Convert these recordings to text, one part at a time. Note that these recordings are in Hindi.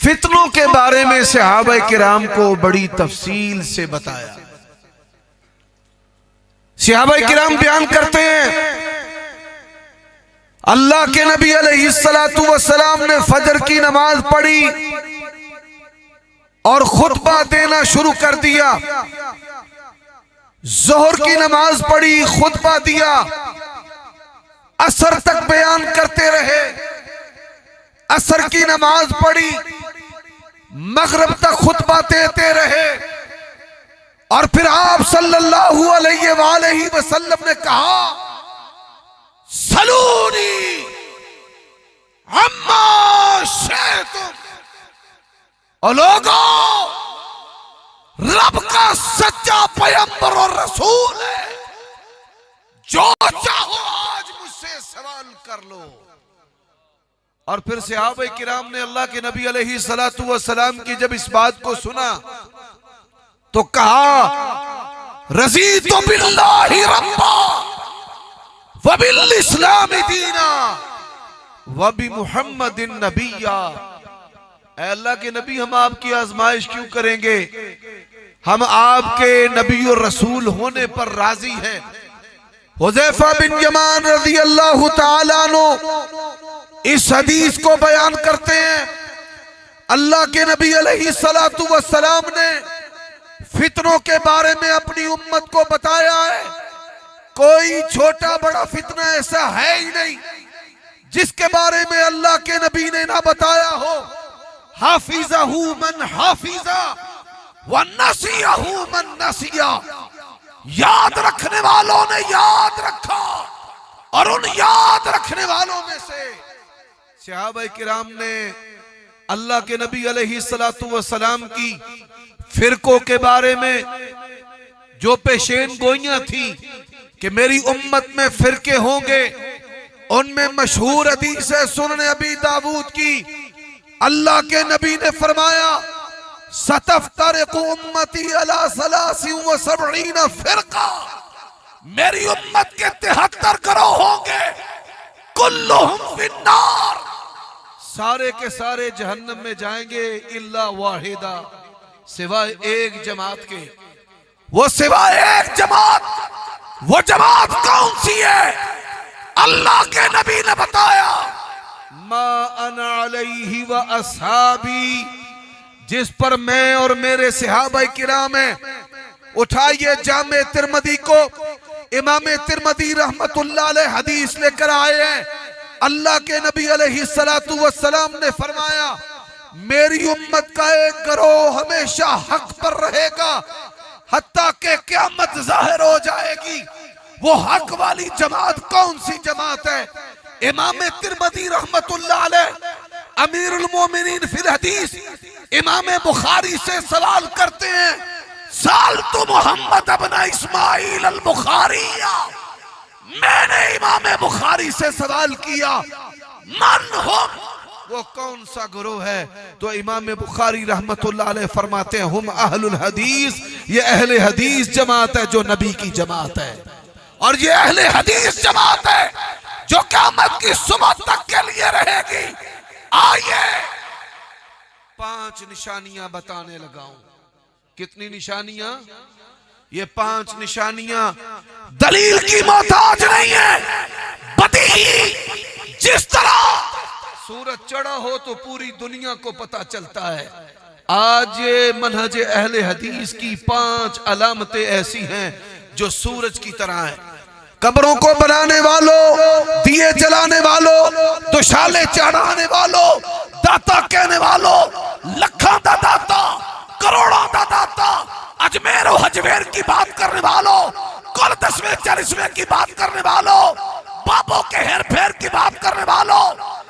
फितनों के बारे में सहाबा किराम को बड़ी तफसील से बताया। सहाबा किराम बयान करते हैं अल्लाह के नबी अलैहिस्सलातु वस्सलाम ने फजर की नमाज पढ़ी और खुतबा देना शुरू कर दिया। जोहर की नमाज पढ़ी, खुतबा दिया, असर तक बयान करते रहे। असर की नमाज पढ़ी, मगरिब तक खुतबा देते रहे और फिर आप सल्लल्लाहु अलैहि वसल्लम ने कहा सलूनी अम्मा शैतुम, और लोगों रब का सच्चा पैगंबर और रसूल है, जो चाहो आज मुझसे सवाल कर लो। और फिर सहाबा किराम ने अल्लाह के नबी अलैहि सलातु वस्सलाम की जब इस बात को सुना तो कहा रज़ीतु बिल्लाहि रब्बा व बिल इस्लामी दीना व बि मुहम्मदिन नबिय्या। ऐ अल्लाह के नबी, हम आपकी आजमाइश क्यों करेंगे, हम आपके नबी और रसूल होने पर राजी हैं। हुज़ैफा बिन यमान रज़ी अल्लाह तआला अन्हु इस हदीस को बयान करते हैं अल्लाह के नबी अलैहि सलातु वस्सलाम ने फितनों के बारे में अपनी उम्मत को बताया है। कोई छोटा बड़ा फितना ऐसा है ही नहीं जिसके बारे में अल्लाह के नबी ने ना बताया हो। हाफिज़हु मन हाफिज़ा व नसियहु मन नसिया, याद रखने वालों ने याद रखा और उन याद रखने वालों में से सहाबा किराम ने अल्लाह के नबी अलैहि सलातु वस्सलाम की फिरकों के बारे में जो पेशेन गोइयां थी कि मेरी उम्मत में फिरके होंगे, उनमें मशहूर हदीस है सुनन अबी दाऊद की। अल्लाह के नबी ने फरमाया सतफ्तरिकु उम्मती अला सलासिन व सबईन फिरका, मेरी उम्मत के 73 गिरोह होंगे, कुल्लुहुम फिन्नार, सारे के सारे जहन्नम में जाएंगे इल्ला वाहिदा, सिवाय एक जमात के। वो सिवाय एक जमात, वो जमात कौन सी है? अल्लाह के नबी ने बताया मा अना अलैहि व अस्हाबी, जिस पर मैं और मेरे सहाबा किराम हैं। उठाइए जामे तिरमिज़ी को, इमाम तिरमिज़ी रहमतुल्लाह अलैह हदीस लेकर आए हैं। अल्लाह के नबी अलैहि सलातु वस्सलाम ने फरमाया मेरी उम्मत का एक गिरोह हमेशा हक पर रहेगा हत्ता के क़यामत ज़ाहिर हो जाएगी। वो हक वाली जमात कौन सी जमात है? इमाम तिरमिज़ी रहमतुल्लाह अलैह अमीरुल मोमिनीन फिल हदीस इमाम बुखारी से सवाल करते हैं साल तो मोहम्मद इब्न इस्माइल अल बुखारिया, मैंने इमाम बुखारी से सवाल किया मन हुम, वो कौन सा गुरु है? तो इमाम बुखारी रहमतुल्लाह अलैह फरमाते हैं हम अहलुल हदीस, ये अहले हदीस जमात है जो नबी की जमात है, और ये अहले हदीस जमात है जो क़यामत की सुबह तक के लिए रहेगी। आइए 5 निशानियां बताने लगाऊं। कितनी निशानियां? ये 5 निशानियां दलील की मोहताज नहीं है, बदीही। जिस तरह सूरज चढ़ा हो तो पूरी दुनिया को पता चलता है। आज ये मनहज अहले हदीस की 5 अलामतें ऐसी हैं जो सूरज की तरह हैं। कब्रों को बनाने वालों, दिए जलाने वालों, दुशाले चढ़ाने वालों, दाता कहने वालों, लखों दा दाता, करोड़ों दा दाता, अजमेर और हजमेर की बात करने वालों, कुल 10वें 40वें की बात करने वालों, बाबों के हेर फेर की बात करने वालों,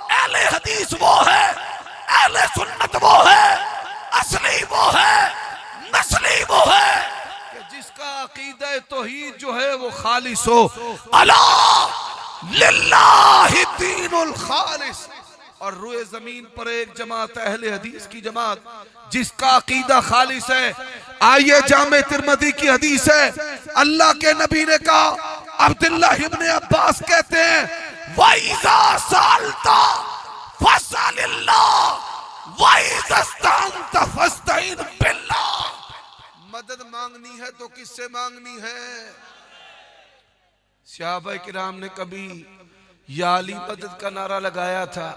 अहले हदीस वो है, अहले सुन्नत वो है, असली वो है, नस्ली वो है जिसका अकीदा तौहीद जो है वो खालिस हो। अला लिल्लाहि दीनुल खालिस। और रुए जमीन पर एक जमात अहले हदीस की जमात जिसका अकीदा खालिस है। आइए जामे तिरमिज़ी की हदीस है, अल्लाह के नबी ने कहा, अब्दुल्लाह इब्न अब्बास कहते हैं वइज़ा सालता फसअलिल्लाह वइज़ा मांगनी है तो किससे मांगनी है? सहाबा किराम ने कभी या अली मदद का नारा लगाया था?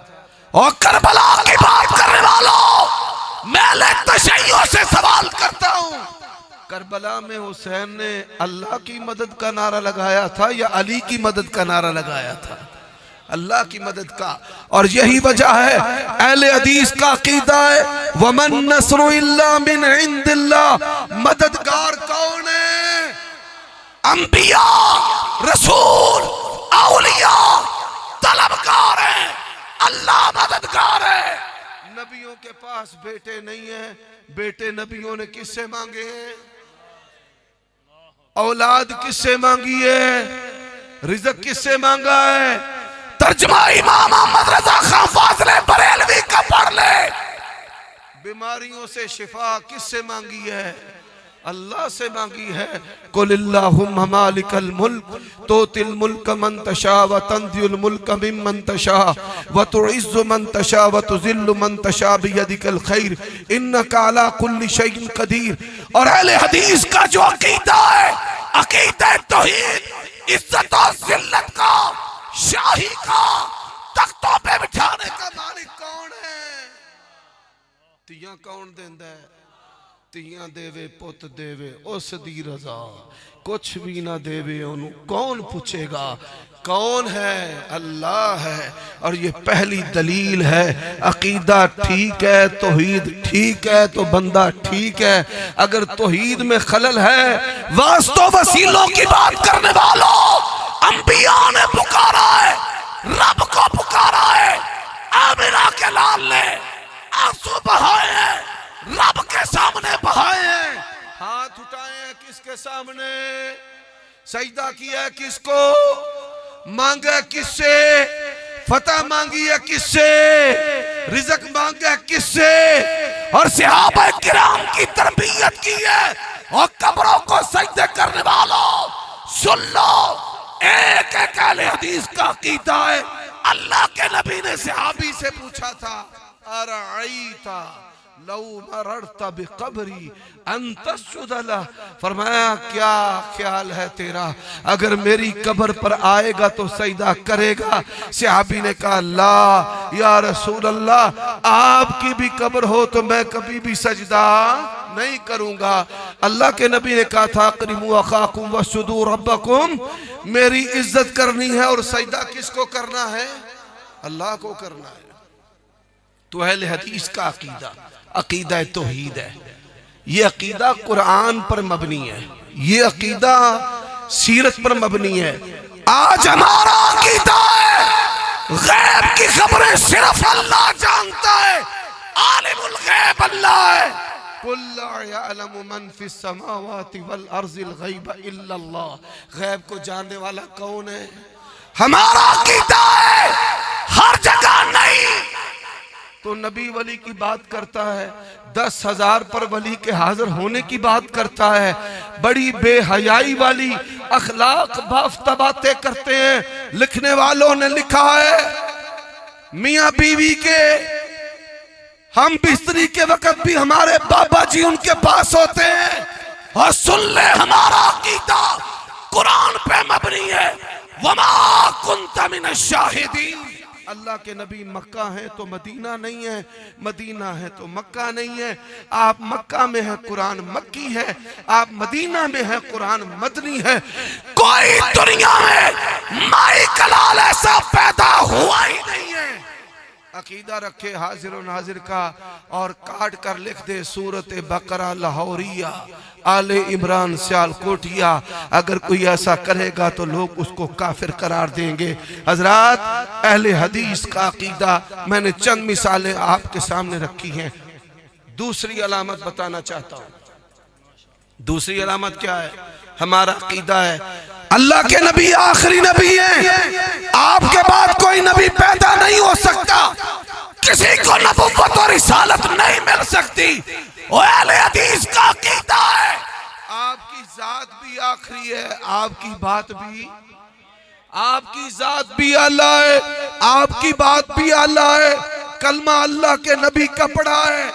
और करबला की बात करने वालों, मैं तशय्युअ से सवाल करता हूं, करबला में हुसैन ने अल्लाह की मदद का नारा लगाया था या अली की मदद का नारा लगाया था? अल्लाह की मदद का। और यही वजह है अहले हदीस का अकीदा है वमन नस्रु इल्ला मिन इंदिल्लाह, मददगार कौन है? अंबिया, रसूल, औलिया तलबगार है, अल्लाह मददगार है। नबियों के पास बेटे नहीं है, बेटे नबियों ने किससे मांगे हैं? औलाद किससे मांगी है? रिज़्क किससे मांगा है? तर्जुमा इमाम अहमद रज़ा खान फाज़ले बरेलवी का पढ़ ले। बीमारियों से शिफा किससे मांगी है? अल्लाह से मांगी है। कुलिल्लाहुम्मा मालिकल मुल्क तुतिल मुल्क मन तशा व तंज़िउल मुल्क मिम्मन तशा व तुइज़्ज़ु मन तशा व तुज़िल्लु मन तशा बियदिकल खैर इन्नका अला कुल्लि शैइन कदीर। और अहले हदीस का जो अकीदा है, अकीदा तौहीद, इज्जत और जिल्लत का, शाही का, तख्तों पे बिठाने का मालिक कौन है? तियां कौन देंदा है? तियां देवे पुत देवे उस दी रजा, कुछ भी ना देवे ओनू कौन पूछेगा? कौन है? अल्लाह है। और ये पहली दलील है, अकीदा ठीक है, तौहीद ठीक है तो बंदा ठीक है। अगर तौहीद में खलल है, वास्तव वसीलों की बात करने वालों, अंबिया ने पुकारा है, रब को पुकारा है, आमिना के लाल ने आंसू बहाए हैं, रब के सामने बहाए हैं, हाथ उठाए हैं किसके सामने? सजदा किया है किसको? मांगा किससे? फतह मांगी है किससे? रिज़्क मांगा किससे? और सहाबा किराम की तरबियत की है। और कब्रों को सजदे करने वालों सुन लो, एक एक अहले हदीस का अकीदा है। अल्लाह के नबी ने सहाबी से पूछा था, अरअयता लौ मररता बिक़ब्री अन तस्जुद लह, फरमाया क्या ख्याल है तेरा, अगर मेरी कब्र पर आएगा तो सजदा करेगा? सहाबी ने कहा ला या रसूल अल्लाह, आपकी भी कब्र हो तो मैं कभी भी सजदा नहीं करूंगा। अल्लाह के नबी ने कहा था अक़रिमू अख़ाकुम वस्जुदू रब्बकुम, मेरी इज्जत करनी है और सजदा किसको करना है? अल्लाह को करना है। तो अहले हदीस का अकीदा अकीदा तौहीद है। ये अकीदा कुरान पर मबनी है, ये अकीदा सीरत पर मबनी है। आज हमारा अकीदा है गैब की खबरें सिर्फ अल्लाह जानता है, आलिमुल गैब अल्लाह है। कुल ला यअलमु मन फिस समावाति वल अर्ज़िल गैब इल्ला अल्लाह, गैब को जानने वाला कौन है? हमारा अकीदा है हर जगह नहीं तो नबी वली की बात करता है, 10,000 पर वली के हाजिर होने की बात करता है, बड़ी बेहयाई वाली अखलाक बाफ्ता बातें करते हैं। लिखने वालों ने लिखा है मियां बीवी के हम बिस्तरी के वक्त भी हमारे बाबा जी उनके पास होते हैं। और सुन ले, हमारा अकीदा कुरान पे मबनी है। वमा कुंता मिनश शाहिदीन, अल्लाह के नबी मक्का है तो मदीना नहीं है, मदीना है तो मक्का नहीं है। आप मक्का में है, कुरान मक्की है, आप मदीना में है, कुरान मदनी है। कोई दुनिया में माई कलाल ऐसा पैदा हुआ ही नहीं है। अकीदा रखे हाजिर और नाजिर का और काट कर लिख दे सूरत बकरा लाहौरिया, आले इमरान सियालकोटिया। अगर कोई ऐसा करेगा तो लोग उसको काफिर करार देंगे। हजरात, अहले हदीस का अकीदा मैंने चंद मिसालें आपके सामने रखी हैं। दूसरी अलामत बताना चाहता हूं। दूसरी अलामत क्या है? हमारा अकीदा है अल्लाह के नबी आखिरी नबी हैं, आपके बाद कोई नबी पैदा नहीं हो सकता, किसी को नबुव्वत और रिसालत नहीं मिल सकती। और अहले हदीस का अकीदा है आपकी जात भी आखिरी है, आपकी बात भी, आपकी जात भी आला है, आपकी बात भी आला है। कलमा अल्लाह के नबी का पढ़ा है,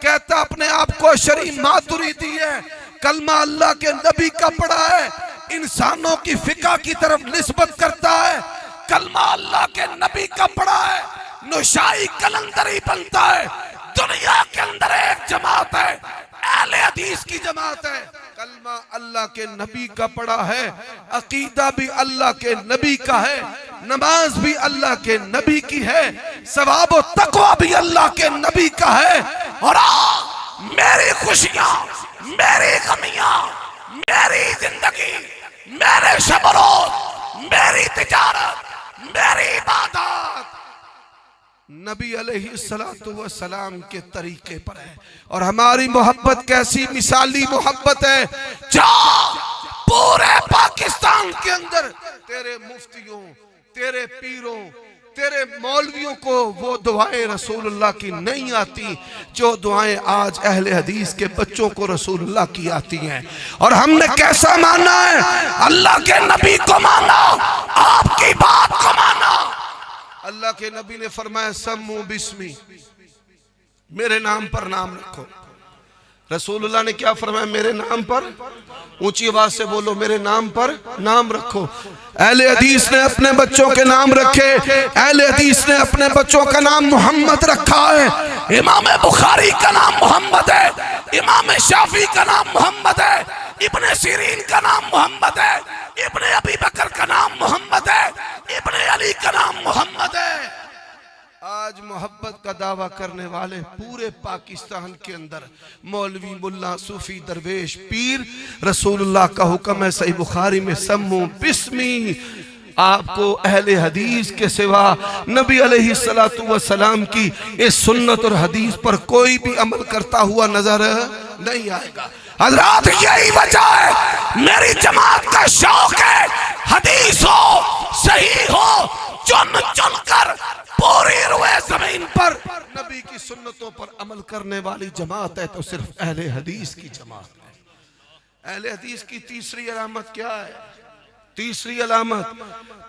कहता अपने आप को शरीफ मातुरीदी है, कलमा अल्लाह के नबी का पढ़ा है, इंसानों की फिका की तरफ निस्बत करता है। कलमा अल्लाह के नबी का पढ़ा है, नुशाई कलंदरी बनता है। दुनिया के अंदर एक जमात है, अहले हदीस की जमात है। कलमा अल्लाह के नबी का पढ़ा है, अकीदा भी अल्लाह के नबी का है, नमाज भी अल्लाह के नबी की है, सवाब और तकवा भी अल्लाह के नबी का है। और मेरी खुशियां, मेरी गमियां, मेरी जिंदगी, मेरे शबरों, मेरी तिजारत, मेरी इबादत नबी अलैहिस्सलातु वस्सलाम के तरीके पर है। और हमारी मोहब्बत कैसी मिसाली मोहब्बत है, जो पूरे पाकिस्तान के अंदर तेरे मुफ्तियों, तेरे पीरों, तेरे मौलवियों को वो दुआएं रसूलुल्लाह की नहीं आती जो दुआएं आज अहले हदीस के बच्चों को रसूलुल्लाह की आती हैं। और हमने कैसा माना है, अल्लाह के नबी को माना, आपकी बात को माना। अल्लाह के नबी ने फरमाया सम्मू बिस्मी, मेरे नाम पर नाम रखो। रसूलुल्लाह ने क्या फरमाया, मेरे नाम पर, ऊंची आवाज से बोलो, मेरे नाम पर नाम रखो। अहले हदीस ने अपने बच्चों के नाम रखे, अहले हदीस ने अपने बच्चों का नाम मोहम्मद रखा है। इमाम बुखारी का नाम मोहम्मद है, इमाम शाफी का नाम मोहम्मद है, इब्ने सीरीन का नाम मोहम्मद है, इब्ने अबी बकर का नाम मोहम्मद है, इब्ने अली का नाम मोहम्मद है। आज मोहब्बत का दावा करने वाले पूरे पाकिस्तान के अंदर मौलवी, मुल्ला, सूफी, दरवेश, पीर, रसूलुल्लाह का हुक्म है सही बुखारी में सम्मू बिस्मी। आपको अहले हदीस के सिवा नबी अलैहिस्सलातु वस्सलाम की इस सुन्नत और हदीस पर कोई भी अमल करता हुआ नजर नहीं आएगा। हज़रात, यही वजह है मेरी जमात का शौक है हदीस हो, सही हो, चुन चुन कर पूरी रुए जमीन पर नबी की सुन्नतों पर अमल करने वाली जमात है तो सिर्फ अहले हदीस की जमात है। अहले हदीस की तीसरी अलामत क्या है? तीसरी अलामत,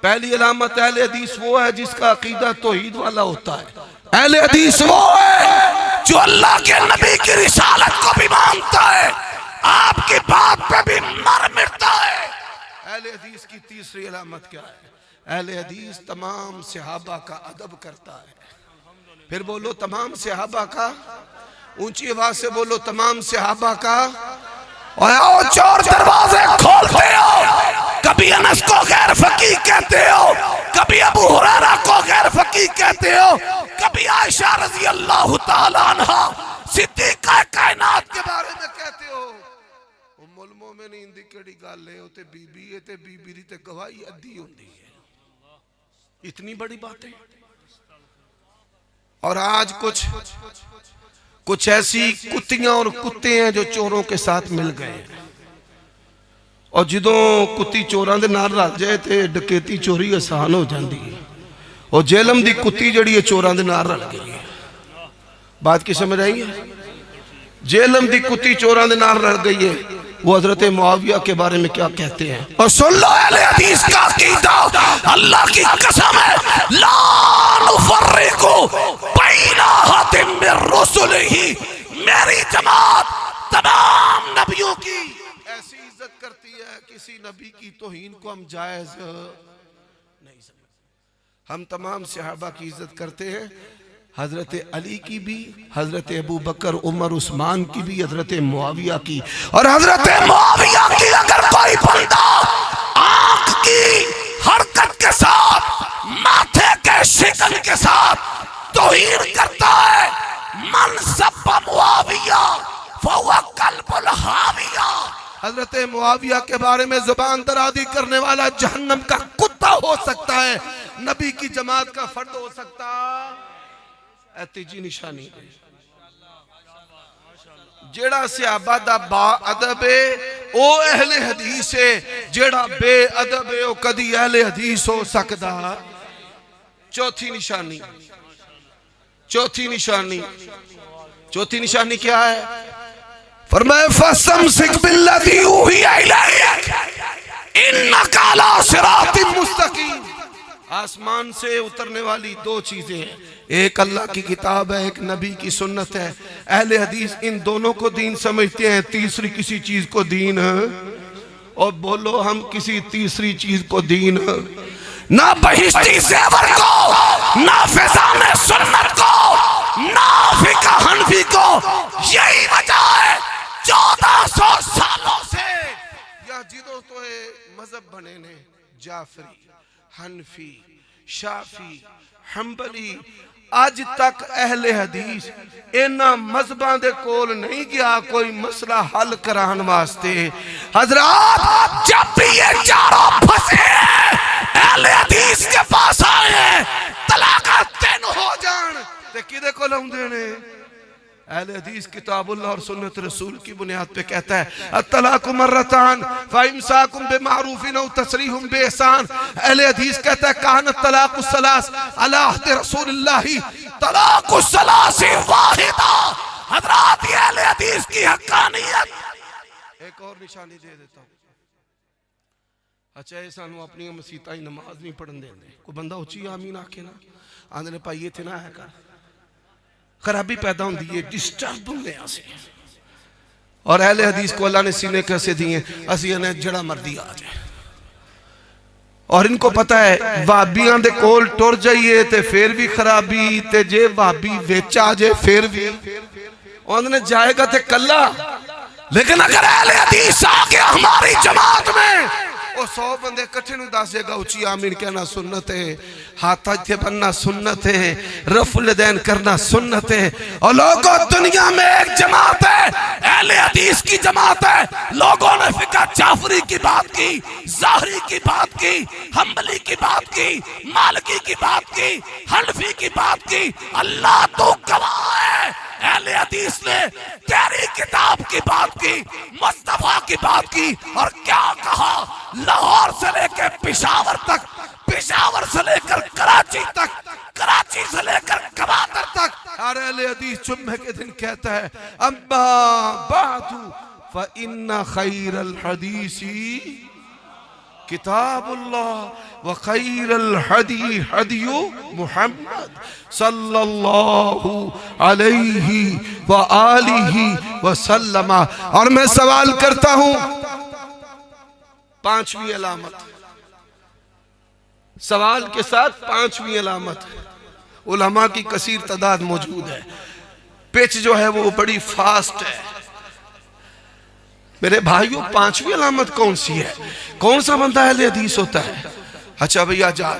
पहली अलामत अहले हदीस वो है जिसका अकीदा तौहीद वाला होता है। अहले हदीस वो है जो अल्लाह के नबी की रिसालत को भी मानता है, आपकी बात पे भी मर मिटता है। अहले हदीस की तीसरी अलामत क्या है? अहले हदीस तमाम सहाबा का अदब करता है। फिर बोलो तमाम सहाबा का, ऊंची आवाज से बोलो तमाम सहाबा का। और आओ चोर दरवाजे खोलते हो, कभी अनस को गैर फकीह कहते हो, कभी अबू हुरैरा को गैर फकीह कहते हो, कभी आयशा रज़ी अल्लाह तआला अन्हा सिद्दीक़ा कायनात के बारे में कहते हो। उम्मुल मोमिनीन दी केड़ी गल है, ओते बीबी है ते बीबी दी ते गवाही अद्धी हुंदी है। इतनी बड़ी बात है। और आज कुछ ऐसी कुत्तियां और कुत्ते हैं जो चोरों के साथ मिल गए, और जदों कुत्ती चोरां दे नाल रल जाए तो डकैती चोरी आसान हो जाती है। और जेलम दी कुत्ती जड़ी है चोरां दे नाल रल गई है। बात की समझ आई है? जेलम दी कुत्ती चोरां दे नाल रल गई है। वो हजरत मुआविया के बारे में क्या कहते हैं, और सुन लो अहले हदीस का अकीदा, अल्लाह की कसम है, ला नुफर्रिकु बैना अहदिम मिर रुसुलिही, मेरी जमात तमाम नबियों की ऐसी इज्जत करती है, किसी नबी की तौहीन को हम जायज नहीं समझते। हम तमाम सहाबा की इज्जत करते हैं, हजरत अली की भी, हजरत अबू बकर, उमर, उस्मान की भी, हजरत मुआविया की। और हजरत मुआविया की अगर कोई बंदा आंख की हरकत के साथ, माथे के शिकन के साथ तौहीन करता है, मन सब्बा मुआविया फहुवा कल्बुल हाविया, हजरत मुआविया के बारे में जुबान दराजी करने वाला जहन्नम का कुत्ता हो सकता है, नबी की जमात का फर्द हो सकता है। तीजी निशानी जेड़ा सहाबा दा बा अदब है ओ अहले हदीस है, जेड़ा बे अदब है ओ कदी अहले हदीस हो सकदा। चौथी निशानी, चौथी निशानी, चौथी निशानी क्या है? फरमाया फस्तमसिक बिल्लज़ी उहिया इलैक इन्नका अला सिरातिन मुस्तकीम। आसमान से उतरने वाली दो चीजें हैं, एक अल्लाह की किताब है, एक नबी की सुन्नत है। अहले हदीस इन दोनों को दीन समझते हैं, तीसरी किसी चीज को दीन है। और बोलो हम किसी तीसरी चीज को दीन है, ना बहिश्ती ज़ेवर को, ना फिज़ान सुन्नत को, ना फिका हनफी को। यही वजह है 1400 सालों से या जिदों तो मजहब बने ने, जाफरी, हनफी, शाफी, हम्बली, अज तक अहले हदीस इन्हां मजहबां दे कोल नहीं गया कोई मसला हल कराने वास्ते। हजरात जब भी ये चारों फंसे अहले हदीस के पास आए हैं, तलाक 3 हो जान ते किदे कोल आउंदे ने? अहले हदीस किताबुल्लाह और सुन्नत रसूल की बुनियाद पे कहता है अत्तलाकु मर्रतान फ़इम्साकुम बिमारूफिन औ तसरीहुम बिइहसान। अहले हदीस कहता है कान तलाकु सलास अला अहद रसूलिल्लाह तलाकु सलासी वाहिदा। हजरात ये अहले हदीस की हक्कानियत। एक और निशानी दे देता हूं। अच्छा ये सानू अपनी मसीता ही नमाज नहीं पढ़न देंदे, कोई बंदा उची आमीन आखे ना आंदे ने भाई इत्थे ना है कर, खराबी पैदा होती है, डिस्टर्ब होंगे। और अहले हदीस को अल्लाह ने सीने कैसे दिए, असी इन्हें जड़ा मर्दी आ जाए। और इनको पता है भाबियां दे कोल टुर जाइए ते फिर भी खराबी, ते जे भाभी विच आ जाए फिर भी उन्होंने जाएगा ते कल्ला। लेकिन अगर अहले हदीस आ गया हमारी जमात में, वो 100 बंदे इकट्ठे नु दसेगा उची आमीन कहना सुन्नत है, हाथ इत्थे बनना सुन्नत है, रफुल यदैन करना सुन्नत है। और लोगों दुनिया में एक जमात है, अहले हदीस की जमात है। लोगों ने फिका जाफरी की बात की, ज़ाहरी की बात की, हम्बली की बात की, मालिकी की बात की, हनफी की बात की। अल्लाह तो गवाह है अहले हदीस ने तेरी किताब की बात की, मुस्तफा की बात की। और क्या कहा, लाहौर से लेकर पेशावर तक, पेशावर से लेकर कराची तक, कराची से लेकर कवातर तक हर अहले हदीस जुम्मे के दिन कहता है अम्मा बादु फ़इन्ना खैरल हदीसी किताबुल्लाह व खैरल हदी हदियु मुहम्मद सल्लल्लाहु अलैहि व आलिहि व सल्लमा। और मैं सवाल करता हूं, 5वीं अलामत, सवाल के साथ 5वीं अलामत, उलमा की कसीर तादाद मौजूद है, पिच जो है वो बड़ी फास्ट है। मेरे भाइयों 5वीं अलामत कौन सी है? कौन सा बंदा अहले हदीस होता है? अच्छा भैया जा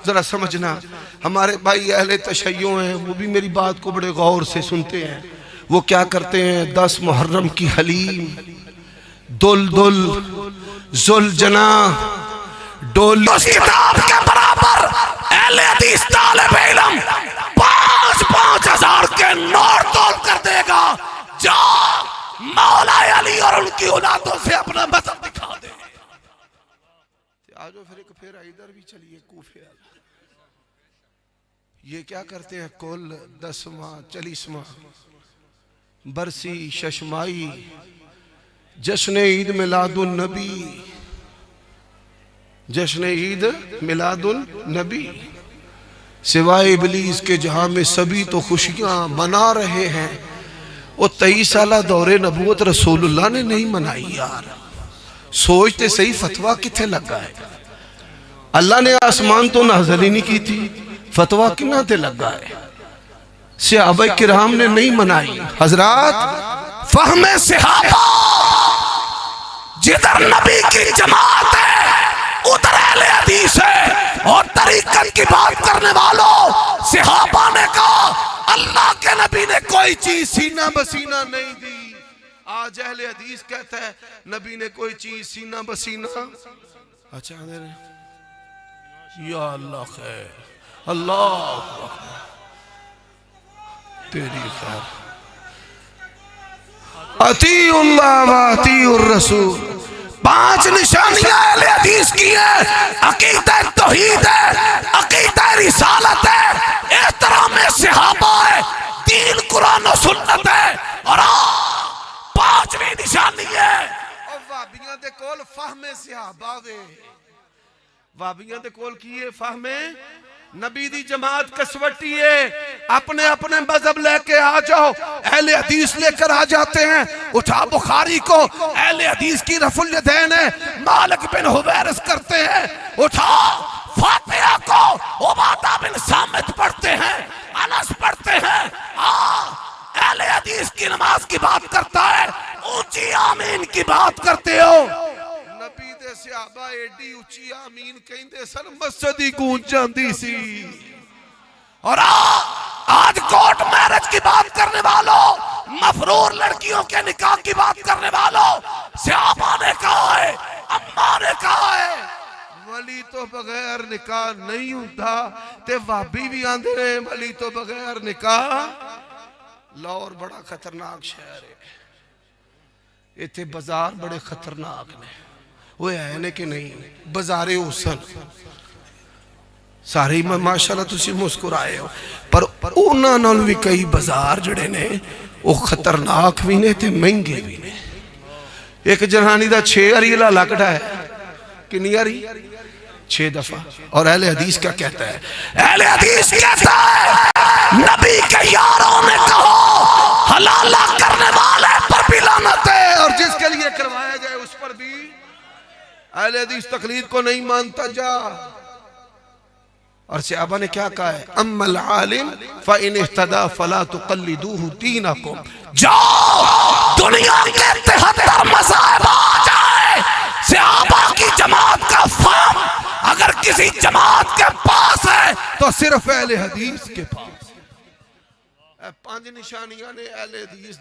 जरा समझना, हमारे भाई अहले तशय्यो हैं, वो भी मेरी बात को बड़े गौर से सुनते हैं। वो क्या करते हैं, 10 मुहर्रम की हलीम, दुल दुल जुल जना डोल, उस किताब के बराबर अहले हदीस तालिब इल्म 5-5 हजार के नोट तोल कर देगा। जा मौला अली और उनकी औलादों से अपना मजहब दिखा दे। आजो फिर इधर भी चलिए कूफे। ये क्या करते हैं, कुल 10वां 40वां बरसी शशमाई जश्न ईद मिलादुन नबी, जश्न ईद मिलादुन नबी, सिवाय इबलीस के जहां में सभी तो खुशियां मना रहे हैं। वो 23 साला दौरे नबूवत रसूलुल्लाह ने नहीं मनाई यार। सोचते सही फतवा किथे लगा है? अल्लाह ने आसमान तो नाज़िल ही नहीं की थी, फतवा किन्ना ते लगा है? सहाबा किराम ने नहीं मनाई। हजरात फहमे सहाबा, जिधर नबी की जमात है उधर अहले हदीस है। और तरीकत की बात करने वालों, सहाबा ने कहा अल्लाह के नबी ने कोई चीज सीना बसीना नहीं दी। आज अहले हदीस कहता है नबी ने कोई चीज सीना बसीना। अच्छा या अल्लाह खैर, अल्लाह तेरी खैर। अतीउल्लाह व अतीउर रसूल, 5 निशानियां अहले हदीस की है। अकीदा तौहीद है, अकीदा रिसालत है, एहतराम सहाबा है, दीन कुरान और सुन्नत है। और 5वीं निशानी है, और वाबियां दे कोल फहमे सहाबा वे। वाबियां दे कोल की है फहमे नबी दी जमात कसवटी है, अपने अपने मजहब लेके आ जाओ, अहले हदीस लेकर आ जाते हैं। उठा बुखारी को, अहले हदीस की रफुल यदैन है, मालिक बिन हुवैरिस करते हैं। उठा फातिहा को उबादा बिन सामित पढ़ते हैं, अनस पढ़ते हैं। अहले हदीस की नमाज की बात करता है, ऊंची आमीन की बात करते हो। नबी दे सहाबा एडी ऊंची आमीन कहंदे सन, मस्जिद ही गूंज जाती सी। और आज कोर्ट मैरिज की बात करने वालों, मफरूर लड़कियों के निकाह की बात करने वालों, सहाबा ने कहा है, अम्मा ने कहा है, वली तो बगैर निकाह नहीं होता। ते वाबी भी आंदे ने वली तो बगैर निकाह। लाहौर बड़ा खतरनाक शहर है, इत्थे बाजार बड़े खतरनाक ने। वो है ने कि नहीं, बाजारे हुसन सारे माशाअल्लाह तुसी मुस्कुराए हो, पर उन्हां नाल भी कई बाजार जड़े ने वो खतरनाक भी ने ते महंगे भी ने। एक जनानी दा 6 अरीला लगड़ा है, कितनी अरी 6 दफा। और अहले हदीस क्या कहता है? अहले हदीस कहता है नबी के यारों ने कहो हलाला करने वाले पर भी लानत है, और जिसके लिए करवाया जाए उस पर भी। अहले हदीस तकलीद को नहीं मानता जा। और सहाबा ने क्या कहा है? अम्मल आलिम फ़इन इह्तदा फला तुक़ल्लिदूहु दीनकुम। जाओ दुनिया के 73 मज़ाहिब आ जाए, सहाबा की जमात का फहम अगर किसी जमात के पास है तो सिर्फ अहले हदीस के पास। 5 निशानियां ने अहले हदीस